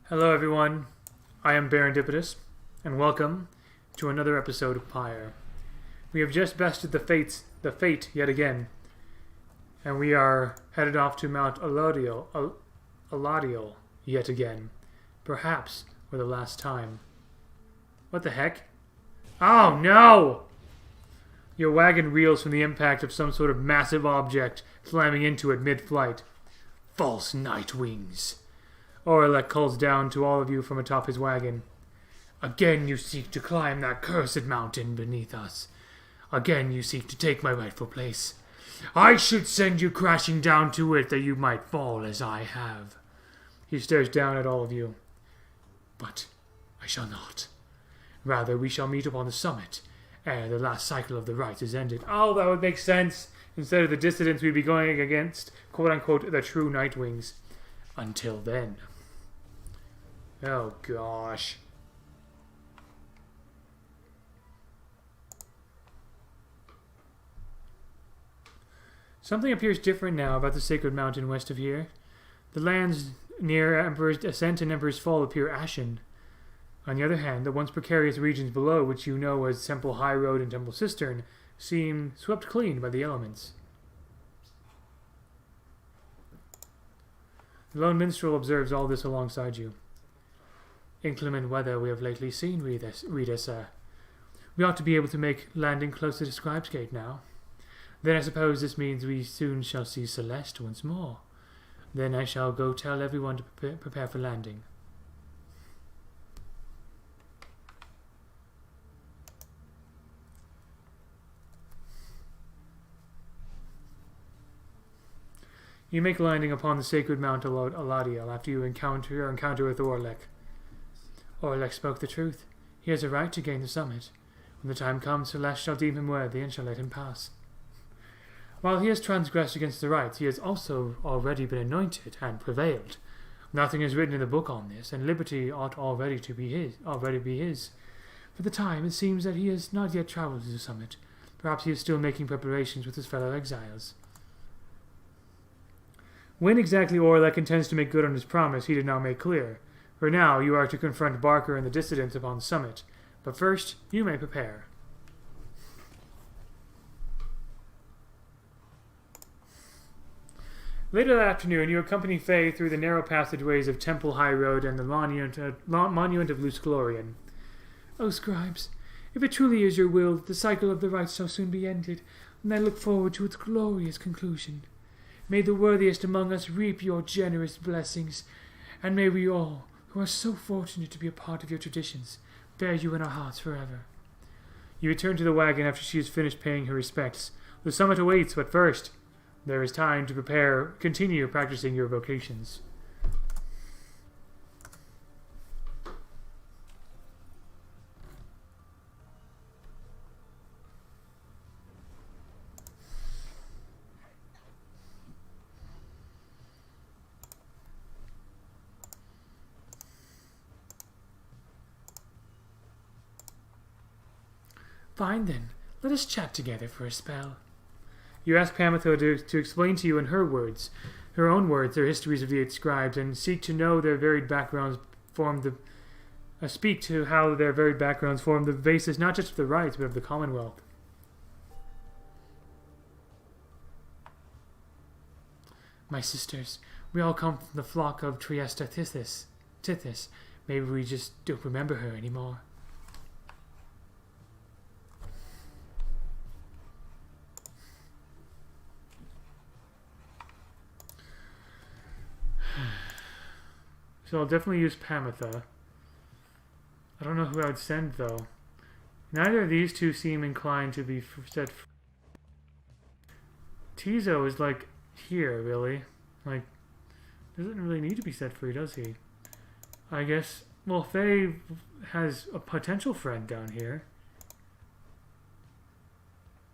Hello everyone, I am Baron Dipitus, and welcome to another episode of Pyre. We have just bested the fate yet again, and we are headed off to Mount Aladiel yet again, perhaps for the last time. What the heck? Oh no! Your wagon reels from the impact of some sort of massive object slamming into it mid-flight. False night wings. Orlek calls down to all of you from atop his wagon. Again you seek to climb that cursed mountain beneath us. Again you seek to take my rightful place. I should send you crashing down to it that you might fall as I have. He stares down at all of you. But I shall not. Rather, we shall meet upon the summit ere the last cycle of the rites is ended. Oh, that would make sense. Instead of the dissidents, we'd be going against, quote-unquote, the true Nightwings. Until then. Oh, gosh. Something appears different now about the sacred mountain west of here. The lands near Emperor's Ascent and Emperor's Fall appear ashen. On the other hand, the once precarious regions below, which you know as Temple High Road and Temple Cistern, seem swept clean by the elements. The lone minstrel observes all this alongside you. Inclement weather we have lately seen, reader, sir. We ought to be able to make landing closer to Scribe's Gate now. Then I suppose this means we soon shall see Celeste once more. Then I shall go tell everyone to prepare for landing. You make landing upon the sacred Mount Aladiel after your encounter with Orlek. Orlek spoke the truth. He has a right to gain the summit. When the time comes, Celeste shall deem him worthy and shall let him pass. While he has transgressed against the rites, he has also already been anointed and prevailed. Nothing is written in the book on this, and liberty ought already be his. For the time, it seems that he has not yet travelled to the summit. Perhaps he is still making preparations with his fellow exiles. When exactly Orlek intends to make good on his promise, he did not make clear. For now, you are to confront Barker and the dissidents upon the summit. But first, you may prepare. Later that afternoon, you accompany Faye through the narrow passageways of Temple High Road and the monument of Luce Glorian. O scribes, if it truly is your will that the cycle of the rites shall soon be ended, then I look forward to its glorious conclusion. May the worthiest among us reap your generous blessings, and may we all, who are so fortunate to be a part of your traditions, bear you in our hearts forever. You return to the wagon after she has finished paying her respects. The summit awaits, but first, there is time to continue practicing your vocations. Fine then, let us chat together for a spell. You ask Pamitho to explain to you in her own words, their histories of the 8 scribes, and seek to know their varied backgrounds speak to how their varied backgrounds form the basis not just of the rites, but of the Commonwealth. My sisters, we all come from the flock of Triesta Tithys. Maybe we just don't remember her anymore. So I'll definitely use Pamitha. I don't know who I would send, though. Neither of these two seem inclined to be set free. Tizo is, like, here, really. Like, doesn't really need to be set free, does he? I guess, well, Faye has a potential friend down here.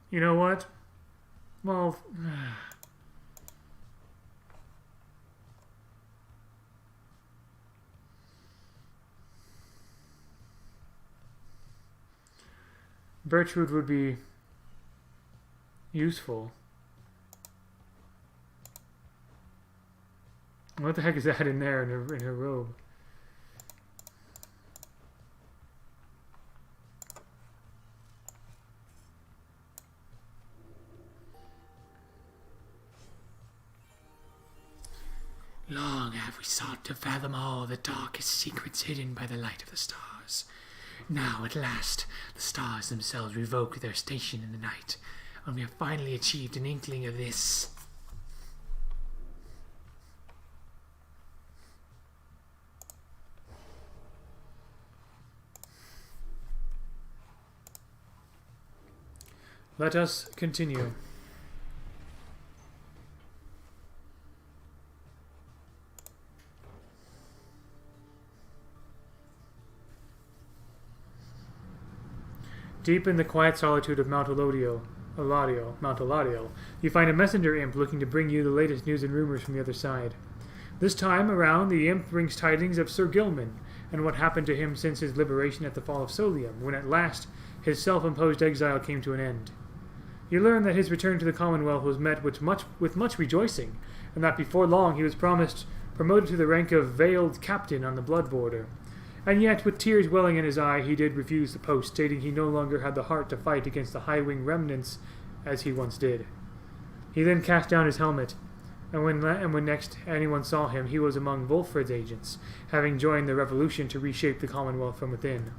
You know what? Well... Birchwood would be useful. What the heck is that in there in her robe? Long have we sought to fathom all the darkest secrets hidden by the light of the stars. Now, at last, the stars themselves revoke their station in the night, and we have finally achieved an inkling of this. Let us continue. Deep in the quiet solitude of Mount Eladio, you find a messenger imp looking to bring you the latest news and rumors from the other side. This time around, the imp brings tidings of Sir Gilman, and what happened to him since his liberation at the fall of Solium, when at last his self-imposed exile came to an end. You learn that his return to the Commonwealth was met with much rejoicing, and that before long he was promoted to the rank of Veiled Captain on the Blood Border. And yet, with tears welling in his eye, he did refuse the post, stating he no longer had the heart to fight against the high-wing remnants as he once did. He then cast down his helmet, and when next anyone saw him, he was among Wolfred's agents, having joined the revolution to reshape the Commonwealth from within.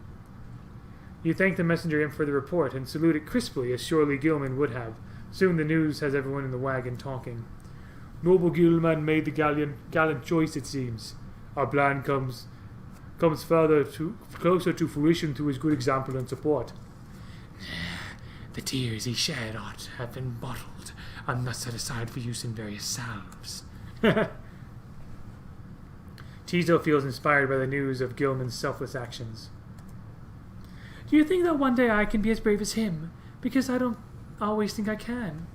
You thank the messenger imp for the report, and salute it crisply, as surely Gilman would have. Soon the news has everyone in the wagon talking. Noble Gilman made the gallant choice, it seems. Our plan comes closer to fruition through his good example and support. The tears he shed ought to have been bottled, and thus set aside for use in various salves. Tizo feels inspired by the news of Gilman's selfless actions. Do you think that one day I can be as brave as him? Because I don't always think I can.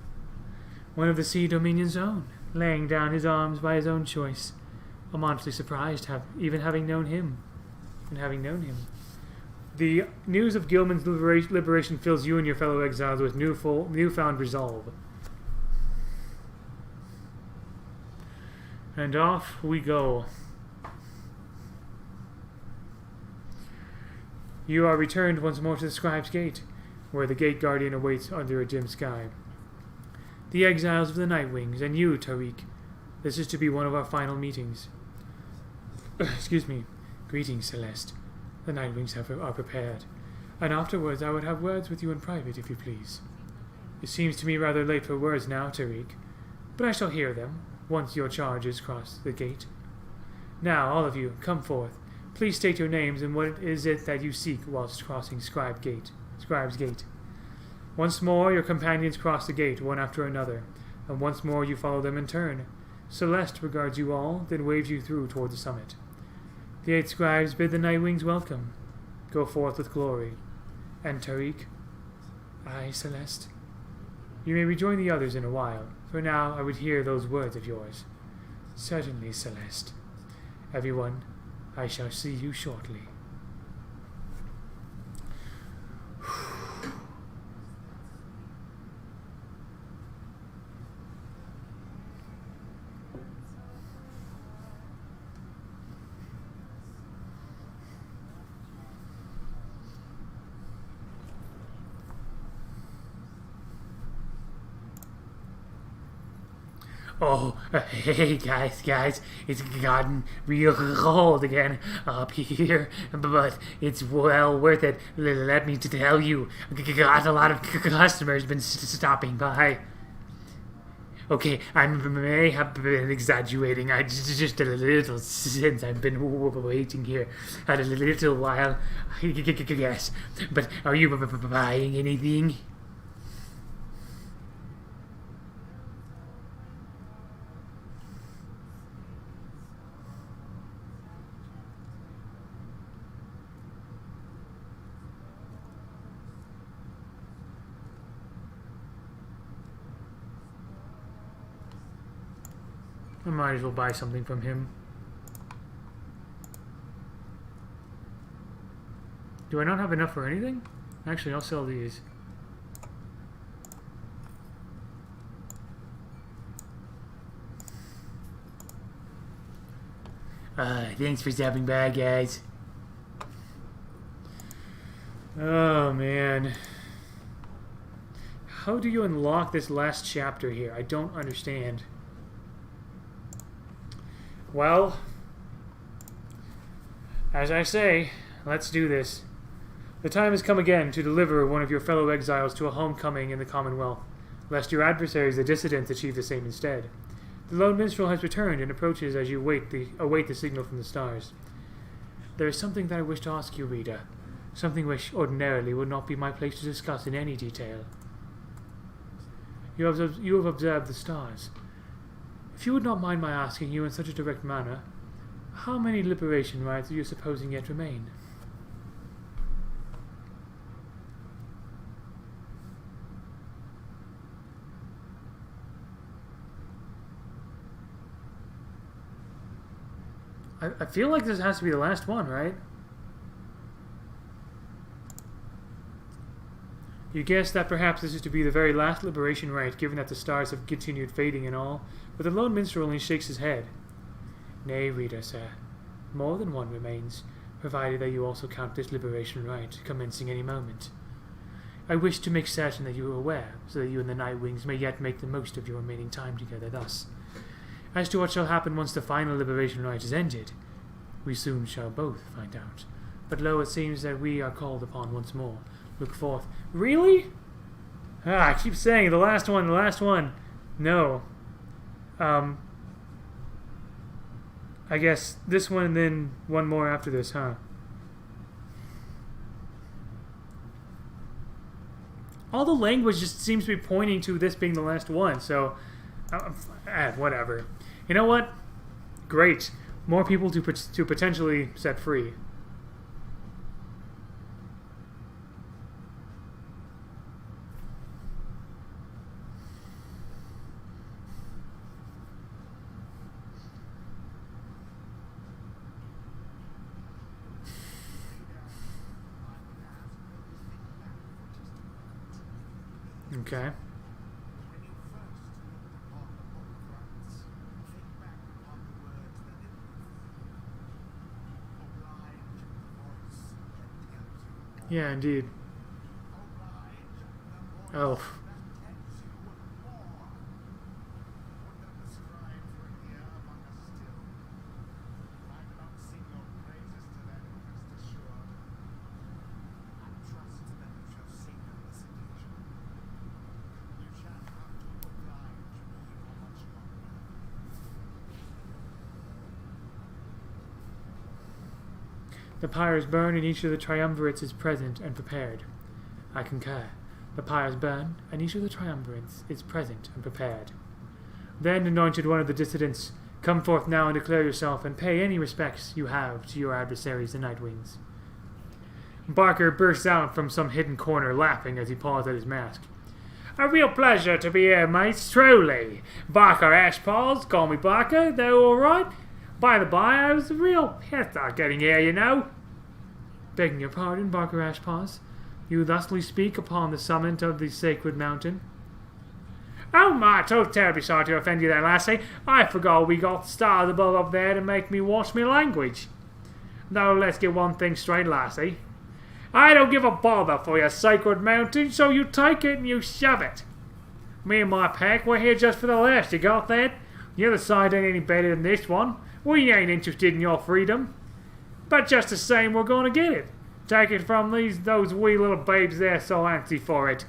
One of the Sea Dominion's own, laying down his arms by his own choice. I'm honestly surprised, even having known him. The news of Gilman's liberation fills you and your fellow exiles with newfound resolve. And off we go. You are returned once more to the Scribe's Gate, where the Gate Guardian awaits under a dim sky. The exiles of the Nightwings, and you, Tariq. This is to be one of our final meetings. Excuse me. Greetings, Celeste. The Nightwings are prepared, and afterwards I would have words with you in private, if you please. It seems to me rather late for words now, Tariq, but I shall hear them, once your charges cross the gate. Now, all of you, come forth. Please state your names and what is it that you seek whilst crossing Scribe's Gate. Once more your companions cross the gate, one after another, and once more you follow them in turn. Celeste regards you all, then waves you through toward the summit. The 8 scribes bid the Nightwings welcome. Go forth with glory. And Tariq? Aye, Celeste. You may rejoin the others in a while. For now, I would hear those words of yours. Certainly, Celeste. Everyone, I shall see you shortly. Oh, hey guys, it's gotten real cold again up here, but it's well worth it, let me tell you. Got a lot of customers been stopping by. Okay, I may have been exaggerating, I just a little since I've been waiting here a little while, yes, but are you buying anything? I might as well buy something from him. Do I not have enough for anything? Actually, I'll sell these. Thanks for stopping by, guys. Oh, man. How do you unlock this last chapter here? I don't understand. Well, as I say, let's do this. The time has come again to deliver one of your fellow exiles to a homecoming in the Commonwealth, lest your adversaries, the dissidents, achieve the same instead. The lone minstrel has returned and approaches as you await the signal from the stars. There is something that I wish to ask you, reader. Something which ordinarily would not be my place to discuss in any detail. You have observed the stars. If you would not mind my asking you in such a direct manner, how many liberation rites are you supposing yet remain? I feel like this has to be the last one, right? You guess that perhaps this is to be the very last liberation rite, given that the stars have continued fading and all, but the lone minstrel only shakes his head. Nay, reader, sir. More than one remains, provided that you also count this liberation rite, commencing any moment. I wish to make certain that you are aware, so that you and the Nightwings may yet make the most of your remaining time together thus. As to what shall happen once the final liberation rite is ended, we soon shall both find out. But lo, it seems that we are called upon once more. Look forth. Really? I keep saying the last one, the last one. No. I guess this one and then one more after this, huh? All the language just seems to be pointing to this being the last one, so whatever. You know what? Great. More people to potentially set free. Okay. Yeah, indeed. Oh. The pyres burn and each of the triumvirates is present and prepared. I concur. The pyres burn and each of the triumvirates is present and prepared. Then, anointed one of the dissidents, come forth now and declare yourself and pay any respects you have to your adversaries, the Nightwings. Barker bursts out from some hidden corner, laughing as he paws at his mask. A real pleasure to be here, mates, truly. Barker Ashpaws, call me Barker, though all right. By the by, I was a real pissed at getting here, you know. Begging your pardon, Barker Ashpaws. You thusly speak upon the summit of the sacred mountain. Oh my, so terribly sorry to offend you there, lassie. I forgot we got stars above up there to make me watch me language. Now let's get one thing straight, lassie. I don't give a bother for your sacred mountain, so you take it and you shove it. Me and my pack, we're here just for the last, you got that? The other side ain't any better than this one. We ain't interested in your freedom. But just the same, we're going to get it. Take it from those wee little babes there so antsy for it.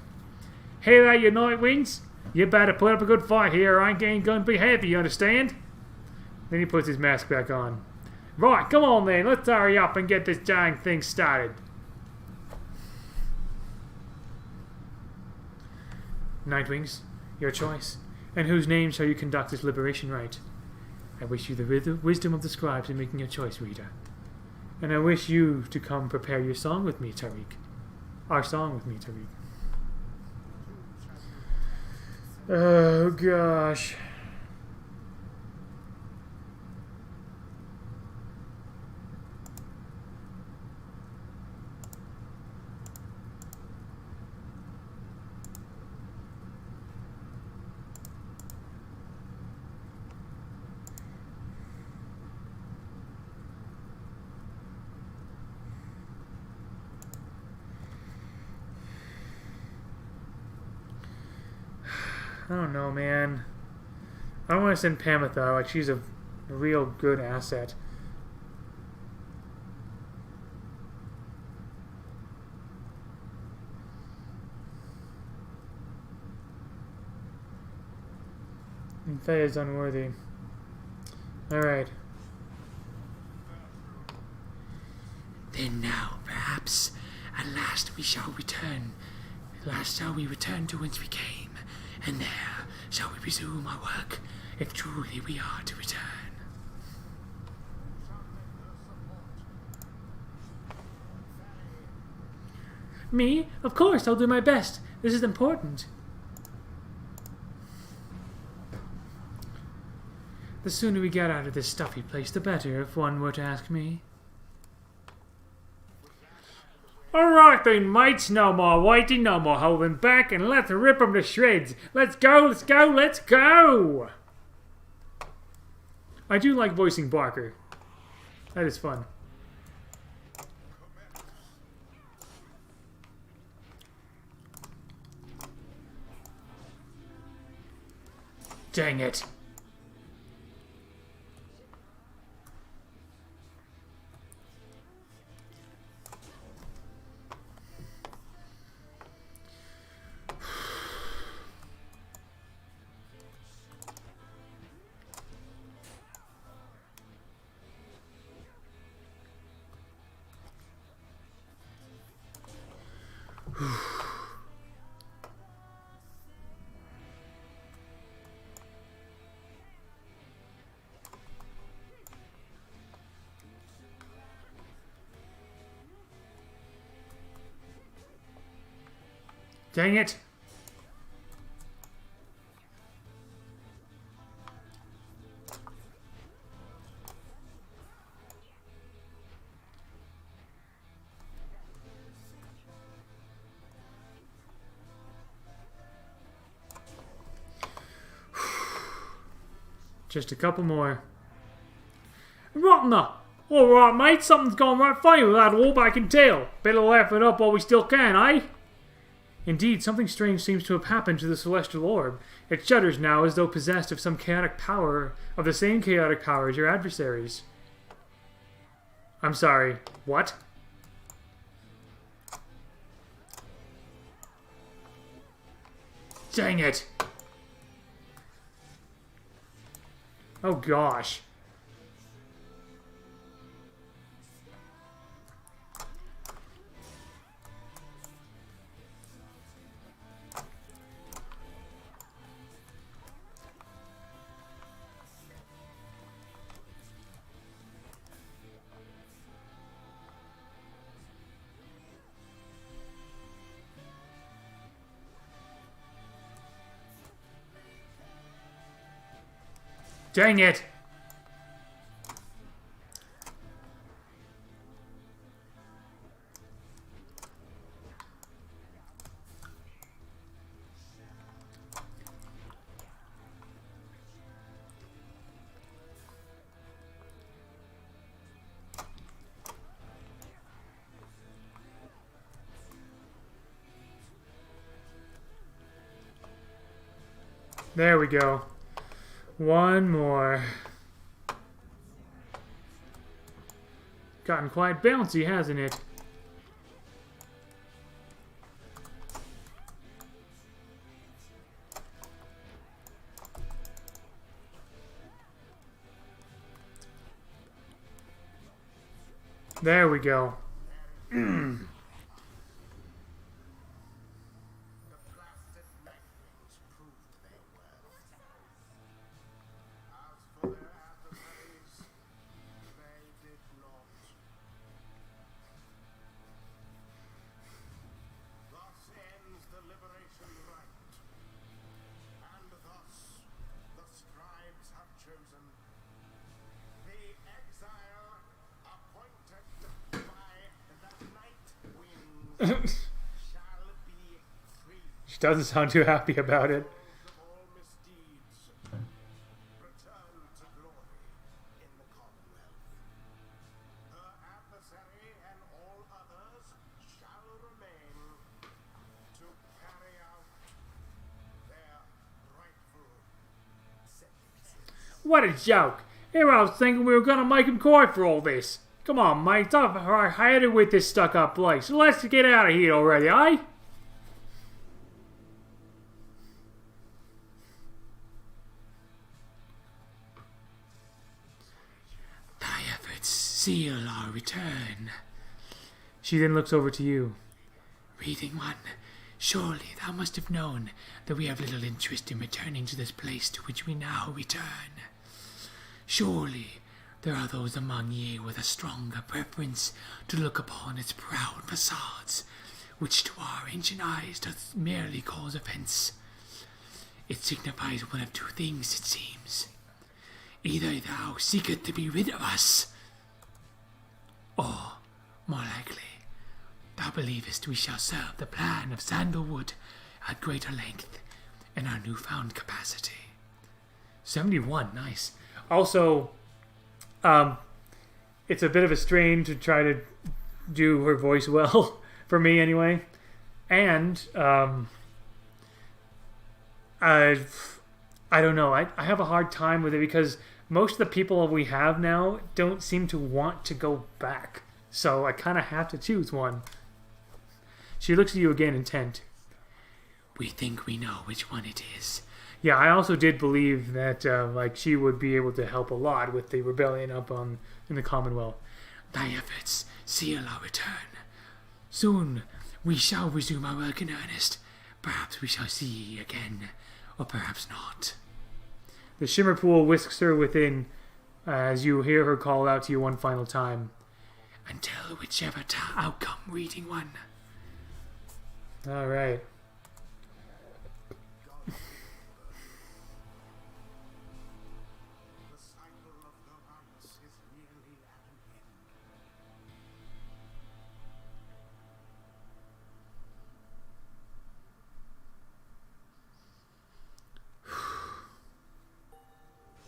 Hear that, you Nightwings? You better put up a good fight here, or I ain't going to be happy, you understand? Then he puts his mask back on. Right, come on then, let's hurry up and get this dang thing started. Nightwings, your choice. And whose name shall you conduct this liberation rite? I wish you the wisdom of the scribes in making your choice, reader. And I wish you to come prepare your song with me, Tariq. Our song with me, Tariq. Oh, gosh. I don't know, man. I don't want to send Pamitha. Like, she's a A real good asset. And Faye is unworthy. Alright. Then now, perhaps, at last we shall return. At last shall we return to whence we came, and there shall we resume our work, if truly we are to return. Me? Of course, I'll do my best. This is important. The sooner we get out of this stuffy place, the better, if one were to ask me. Alright then, mates, no more waiting, no more holding back, and let's rip them to shreds. Let's go, let's go, let's go! I do like voicing Barker. That is fun. Dang it. Dang it. Just a couple more. Rotner! Alright, mate, something's gone right funny with that orb, I can tell. Better laugh it up while we still can, eh? Indeed, something strange seems to have happened to the celestial orb. It shudders now as though possessed of some chaotic power, of the same chaotic power as your adversaries. I'm sorry, what? Dang it! Oh gosh. Dang it! There we go. One more. Gotten quite bouncy, hasn't it? There we go. She doesn't sound too happy about it. What a joke! Here I was thinking we were gonna make him cry for all this. Come on, mate. I've had it with this stuck-up place. Let's get out of here already, eh? Thy efforts seal our return. She then looks over to you. Reading one, surely thou must have known that we have little interest in returning to this place to which we now return. Surely there are those among ye with a stronger preference to look upon its proud facades, which to our ancient eyes doth merely cause offence. It signifies one of two things, it seems. Either thou seekest to be rid of us, or, more likely, thou believest we shall serve the plan of Sandalwood at greater length in our newfound capacity. 71, nice. Also, it's a bit of a strain to try to do her voice well, for me anyway. And, I don't know, I have a hard time with it because most of the people we have now don't seem to want to go back. So I kind of have to choose one. She looks at you again, intent. We think we know which one it is. Yeah, I also did believe that she would be able to help a lot with the rebellion in the Commonwealth. Thy efforts seal our return. Soon we shall resume our work in earnest. Perhaps we shall see ye again, or perhaps not. The shimmer pool whisks her within as you hear her call out to you one final time. Until whichever outcome, reading one. All right.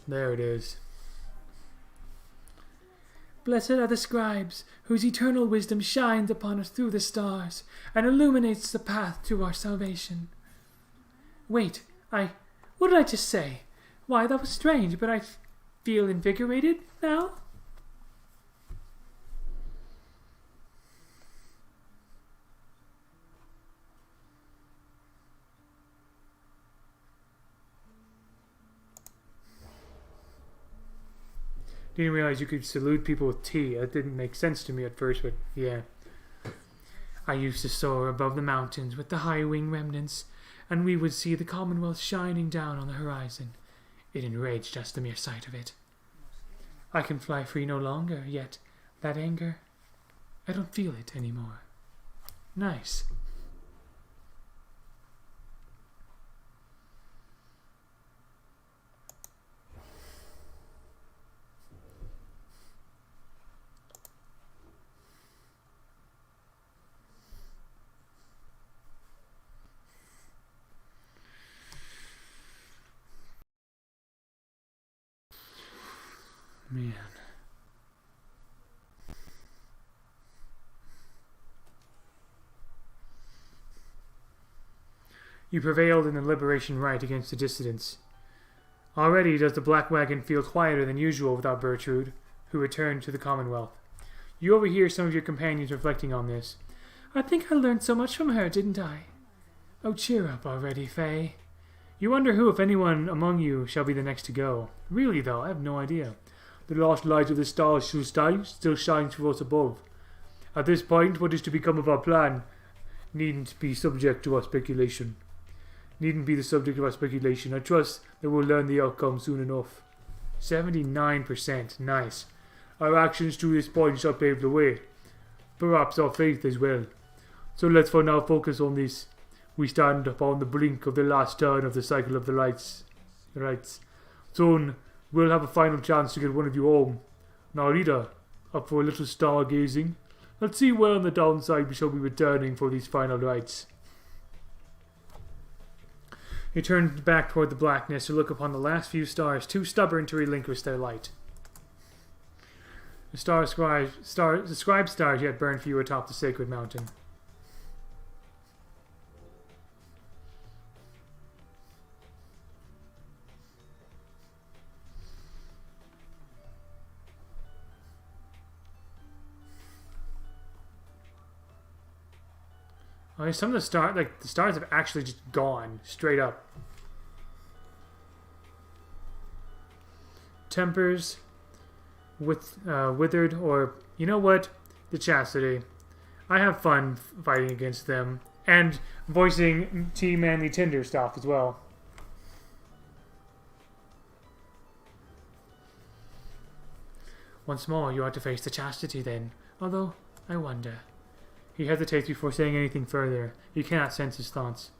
There it is. Blessed are the scribes, whose eternal wisdom shines upon us through the stars, and illuminates the path to our salvation. Wait, what did I just say? Why, that was strange, but I feel invigorated now. Didn't realize you could salute people with tea. That didn't make sense to me at first, but yeah. I used to soar above the mountains with the high-wing remnants, and we would see the Commonwealth shining down on the horizon. It enraged us, the mere sight of it. I can fly free no longer, yet that anger, I don't feel it anymore. Nice. Man. You prevailed in the liberation rite against the dissidents. Already does the Black Wagon feel quieter than usual without Bertrude, who returned to the Commonwealth. You overhear some of your companions reflecting on this. I think I learned so much from her, didn't I? Oh, cheer up already, Faye. You wonder who, if anyone, among you shall be the next to go. Really, though, I have no idea. The last light of the stars still shines for us above. At this point, what is to become of our plan needn't be subject to our speculation. Needn't be the subject of our speculation. I trust that we'll learn the outcome soon enough. 79%. Nice. Our actions to this point shall pave the way. Perhaps our faith as well. So let's for now focus on this. We stand upon the brink of the last turn of the cycle of the rites. Soon, we'll have a final chance to get one of you home. Now, Rita, up for a little stargazing. Let's see where on the downside we shall be returning for these final rites. He turned back toward the blackness to look upon the last few stars, too stubborn to relinquish their light. The scribe stars yet burned for you atop the sacred mountain. Oh, some of the stars have actually just gone straight up. Tempers, withered, or you know what? The chastity. I have fun fighting against them and voicing T-Manly Tinder stuff as well. Once more, you ought to face the chastity then. Although, I wonder. He hesitates before saying anything further. You cannot sense his thoughts.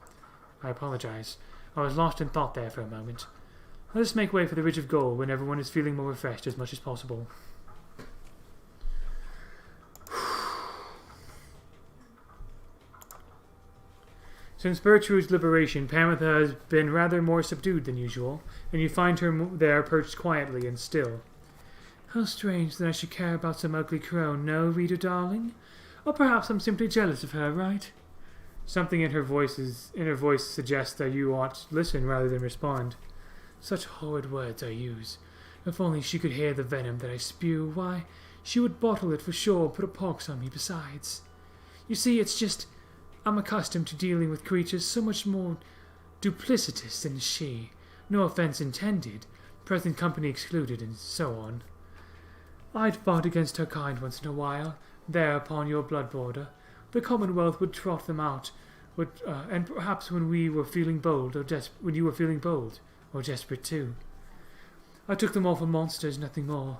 I apologize. I was lost in thought there for a moment. Let us make way for the Ridge of Gold when everyone is feeling more refreshed as much as possible. Since Bertrude's liberation, Pamitha has been rather more subdued than usual, and you find her there perched quietly and still. How strange that I should care about some ugly crone, no, Rita darling? Or perhaps I'm simply jealous of her, right? Something in her voice suggests that you ought to listen rather than respond. Such horrid words I use. If only she could hear the venom that I spew, why, she would bottle it for sure, put a pox on me besides. You see, it's just, I'm accustomed to dealing with creatures so much more duplicitous than she. No offense intended, present company excluded, and so on. I'd fought against her kind once in a while, there upon your blood border. The Commonwealth would trot them out, and perhaps when we were feeling bold, when you were feeling bold, or desperate too. I took them all for monsters, nothing more.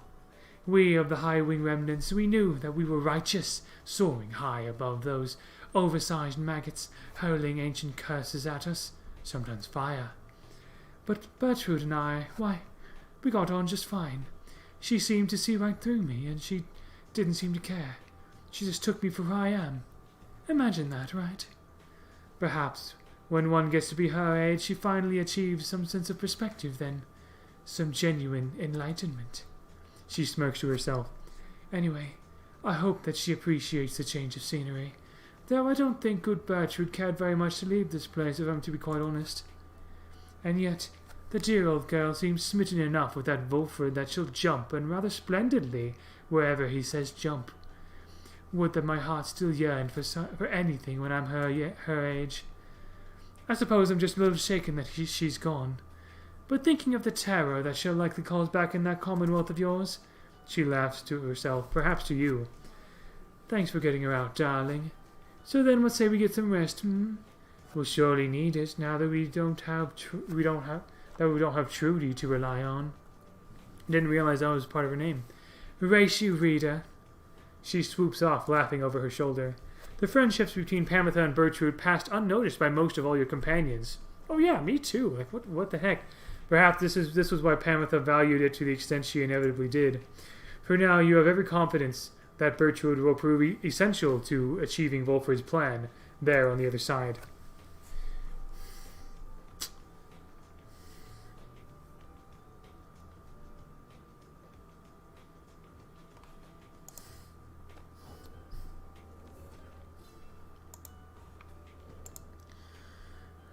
We of the High Wing Remnants, we knew that we were righteous, soaring high above those oversized maggots, hurling ancient curses at us, sometimes fire. But Bertrude and I, why, we got on just fine. She seemed to see right through me, and she didn't seem to care. She just took me for who I am. Imagine that, right? Perhaps, when one gets to be her age, she finally achieves some sense of perspective then. Some genuine enlightenment. She smirks to herself. Anyway, I hope that she appreciates the change of scenery. Though I don't think good Bertrude cared very much to leave this place, if I'm to be quite honest. And yet, the dear old girl seems smitten enough with that Wolfred that she'll jump, and rather splendidly, wherever he says jump. Would that my heart still yearned for anything when I'm her age. I suppose I'm just a little shaken that she's gone. But thinking of the terror that she'll likely cause back in that Commonwealth of yours, she laughs to herself, perhaps to you. Thanks for getting her out, darling. So then, let's say we get some rest. We'll surely need it now that we don't have Trudy to rely on. Didn't realize that was part of her name. Race you, Rita. She swoops off, laughing over her shoulder. The friendships between Pamitha and Bertrude passed unnoticed by most of all your companions. Oh yeah, me too. Like what the heck? Perhaps this was why Pamitha valued it to the extent she inevitably did. For now, you have every confidence that Bertrude will prove essential to achieving Wolfred's plan there on the other side.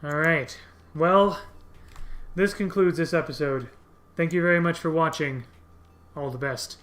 Alright, well, this concludes this episode. Thank you very much for watching. All the best.